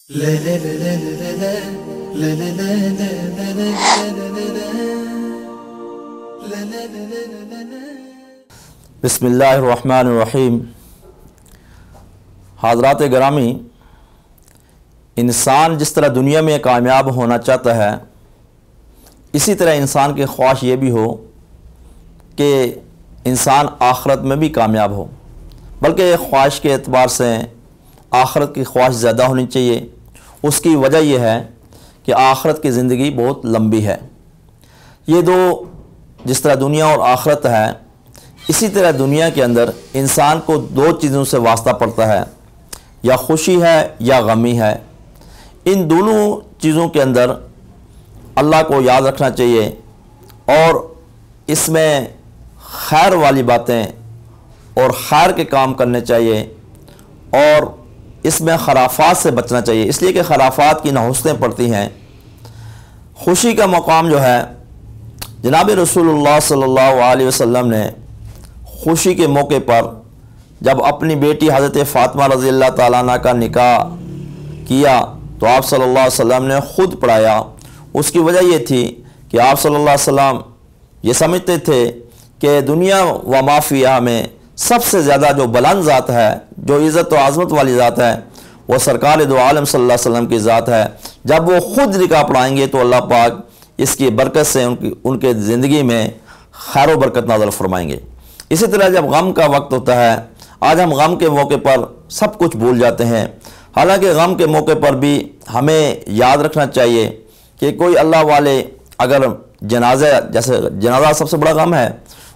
بسم اللہ الرحمن الرحیم۔ حضرات گرامی، انسان جس طرح دنیا میں کامیاب ہونا چاہتا ہے، اسی طرح انسان کی خواہش یہ بھی ہو کہ انسان آخرت میں بھی کامیاب ہو، بلکہ خواہش کے اعتبار سے آخرت کی خواہش زیادہ ہونی چاہیے۔ اس کی وجہ یہ ہے کہ آخرت کی زندگی بہت لمبی ہے۔ یہ دو، جس طرح دنیا اور آخرت ہے، اسی طرح دنیا کے اندر انسان کو دو چیزوں سے واسطہ پڑتا ہے، یا خوشی ہے یا غمی ہے۔ ان دونوں چیزوں کے اندر اللہ کو یاد رکھنا چاہیے اور اس میں خیر والی باتیں اور خیر کے کام کرنے چاہیے، اور اس میں خرافات سے بچنا چاہیے، اس لیے کہ خرافات کی نحوستیں پڑتی ہیں۔ خوشی کا مقام جو ہے، جناب رسول اللہ صلی اللہ علیہ وسلم نے خوشی کے موقع پر جب اپنی بیٹی حضرت فاطمہ رضی اللہ تعالیٰ عنہ کا نکاح کیا تو آپ صلی اللہ علیہ وسلم نے خود پڑھایا۔ اس کی وجہ یہ تھی کہ آپ صلی اللہ علیہ وسلم یہ سمجھتے تھے کہ دنیا و ما فیہا میں سب سے زیادہ جو بلند ذات ہے، جو عزت و عظمت والی ذات ہے، وہ سرکار دو عالم صلی اللہ علیہ وسلم کی ذات ہے۔ جب وہ خود نکاح پڑھائیں گے تو اللہ پاک اس کی برکت سے ان کے زندگی میں خیر و برکت نازل فرمائیں گے۔ اسی طرح جب غم کا وقت ہوتا ہے، آج ہم غم کے موقع پر سب کچھ بھول جاتے ہیں، حالانکہ غم کے موقع پر بھی ہمیں یاد رکھنا چاہیے کہ کوئی اللہ والے اگر جنازہ سب سے بڑا غم ہے،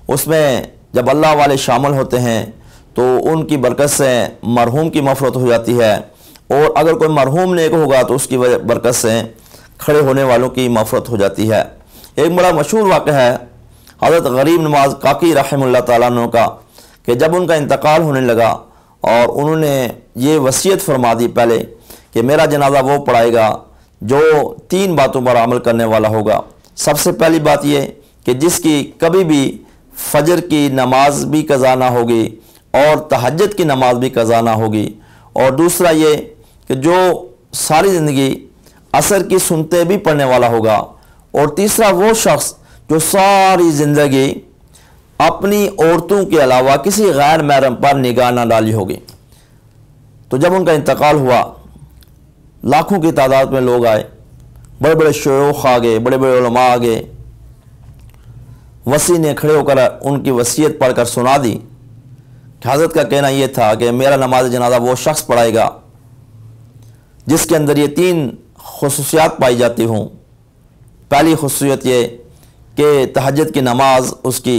اس میں جب اللہ والے شامل ہوتے ہیں تو ان کی برکت سے مرحوم کی مغفرت ہو جاتی ہے، اور اگر کوئی مرحوم نیک ہوگا تو اس کی برکت سے کھڑے ہونے والوں کی مغفرت ہو جاتی ہے۔ ایک بڑا مشہور واقعہ ہے حضرت غریب نواز کاکی رحمہ اللہ تعالیٰ عنہ کا، کہ جب ان کا انتقال ہونے لگا اور انہوں نے یہ وصیت فرما دی پہلے کہ میرا جنازہ وہ پڑھائے گا جو 3 باتوں پر عمل کرنے والا ہوگا۔ سب سے پہلی بات یہ کہ جس کی کبھی بھی فجر کی نماز بھی قضا نہ ہوگی اور تہجد کی نماز بھی قضا نہ ہوگی، اور دوسرا یہ کہ جو ساری زندگی عصر کی سنتے بھی پڑھنے والا ہوگا، اور تیسرا وہ شخص جو ساری زندگی اپنی عورتوں کے علاوہ کسی غیر محرم پر نگاہ نہ ڈالی ہوگی۔ تو جب ان کا انتقال ہوا، لاکھوں کی تعداد میں لوگ آئے، بڑے بڑے شیوخ آ گئے، بڑے بڑے علماء آ گئے۔ وصی نے کھڑے ہو کر ان کی وصیت پڑھ کر سنا دی کہ حضرت کا کہنا یہ تھا کہ میرا نماز جنازہ وہ شخص پڑھائے گا جس کے اندر یہ 3 خصوصیات پائی جاتی ہوں۔ پہلی خصوصیت یہ کہ تہجد کی نماز اس کی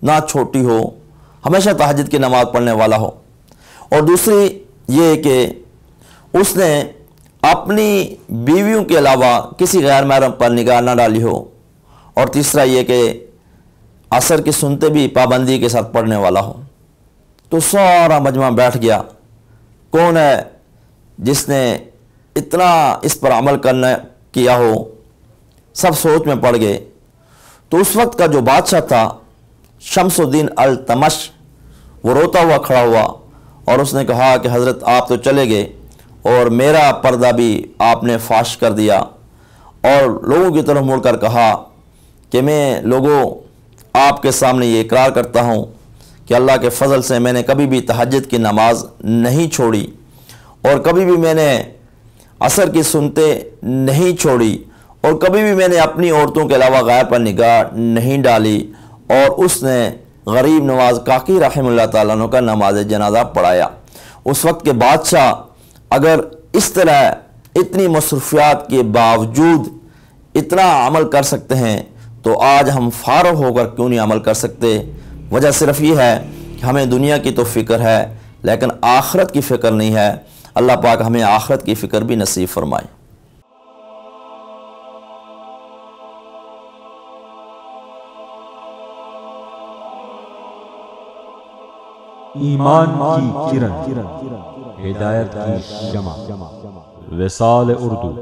نہ چھوٹی ہو، ہمیشہ تہجد کی نماز پڑھنے والا ہو، اور دوسری یہ کہ اس نے اپنی بیویوں کے علاوہ کسی غیر محرم پر نگاہ نہ ڈالی ہو، اور تیسرا یہ کہ عصر کی سنتے بھی پابندی کے ساتھ پڑھنے والا ہو۔ تو سارا مجمع بیٹھ گیا، کون ہے جس نے اتنا اس پر عمل کیا ہو؟ سب سوچ میں پڑ گئے۔ تو اس وقت کا جو بادشاہ تھا شمس الدین التمش، وہ روتا ہوا کھڑا ہوا اور اس نے کہا کہ حضرت آپ تو چلے گئے اور میرا پردہ بھی آپ نے فاش کر دیا، اور لوگوں کی طرف مڑ کر کہا کہ میں لوگوں آپ کے سامنے یہ اقرار کرتا ہوں کہ اللہ کے فضل سے میں نے کبھی بھی تہجد کی نماز نہیں چھوڑی، اور کبھی بھی میں نے عصر کی سنتے نہیں چھوڑی، اور کبھی بھی میں نے اپنی عورتوں کے علاوہ غیر پر نگاہ نہیں ڈالی۔ اور اس نے غریب نواز کاکی رحمہ اللہ تعالیٰ عنہ کا نماز جنازہ پڑھایا۔ اس وقت کے بادشاہ اگر اس طرح اتنی مصروفیات کے باوجود اتنا عمل کر سکتے ہیں تو آج ہم فارغ ہو کر کیوں نہیں عمل کر سکتے؟ وجہ صرف یہ ہے کہ ہمیں دنیا کی تو فکر ہے لیکن آخرت کی فکر نہیں ہے۔ اللہ پاک ہمیں آخرت کی فکر بھی نصیب فرمائے۔ ایمان کی کرن، ہدایت کی شمع، وصال اردو۔